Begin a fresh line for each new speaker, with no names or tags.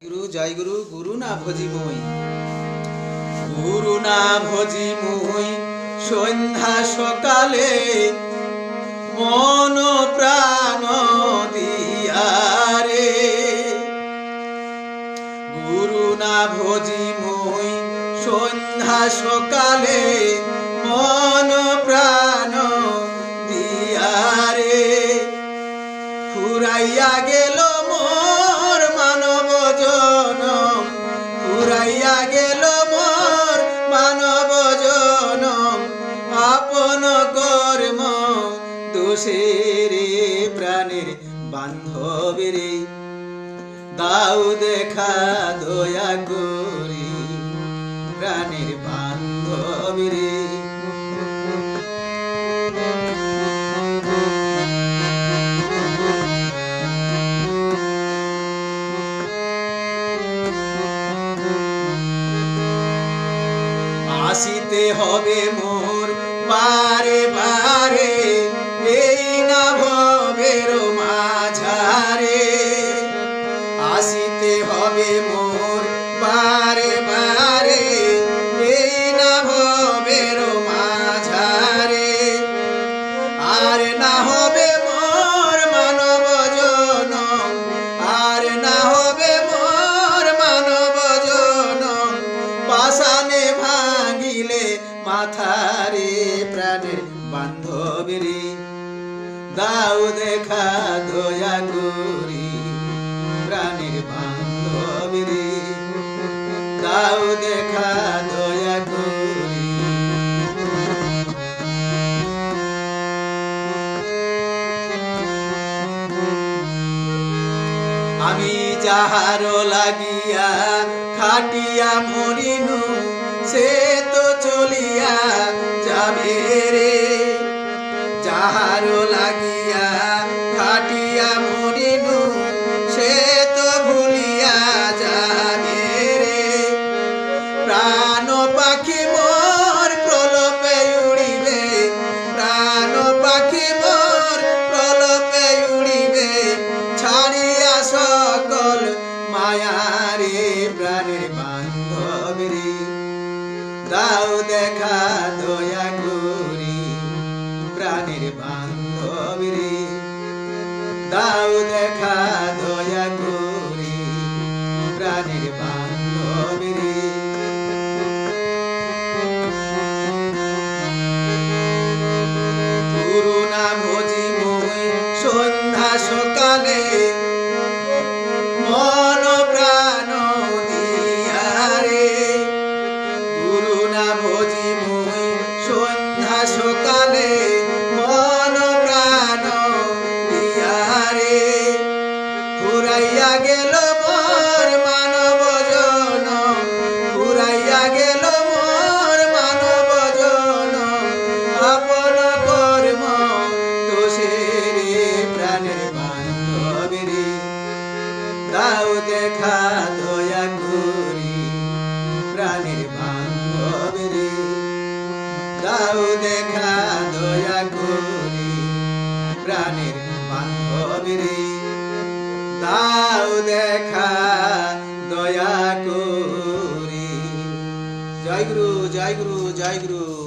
গুরু জয় গুরু গুরু না ভজি মই গুরু না ভজি মই সন্ধ্যা সকালে মন প্রাণ দিয়ারে গুরু না ভজি মই সন্ধ্যা সকালে মন প্রাণ দিয়ারে ফুরাইয়া গেল মোর মানব জনম ফুরাইয়া গেল মোর মানব জনম আপন কর্ম দোষেরে প্রাণের বান্ধবেরে দাও দেখা দয়া করি প্রাণের বান্ধবেরে আসিতে হবে মোর বারে বারে এই না ভবের মাঝারে আসিতে হবে মোর বারে বারে এই না ভবের মাঝারে আর না হবে মোর মানব জনম আর না হবে মোর মানব জনম পাশানে ভাঙিলে মাথারে প্রাণের বান্ধবেরে দাও দেখা দয়া করি প্রাণের বান্ধবেরে দাও দেখা দয়া করি আমি যাহার লাগিয়া খাটিয়া মরিনু সে তো চলিয়া যাবে রে যাহার লাগিয়া খাটিয়া মরিনু সে তো ভুলিয়া যাবে রে প্রাণ পাখি মোর প্রলোপে উড়িবে প্রাণ পাখি মোর প্রলোপে উড়িবে ছাড়িয়া সকল মায়ারে প্রাণের বান্ধবেরে দাও দেখা দয়া করি প্রাণের বান্ধবেরে দাও দেখা দয়া করি প্রাণের বান্ধবেরে গুরু না ভজি মই সন্ধ্যা সকালে মন প্রাণ দিয়ারে গুরু না ভজি মই সন্ধ্যা সকালে মন প্রাণ দিয়ারে ফুরাইয়া গেল মোর মানব জনম ফুরাইয়া গেল মোর মানব জনম আপন কর্ম দোষেরে প্রাণের বান্ধবেরে দাও দেখা দয়া করি প্রাণের বান্ধবেরে দাও দেখা দয়া করি প্রাণের বান্ধবেরে দাও দেখা দয়া করি জয় গুরু জয় গুরু জয় গুরু।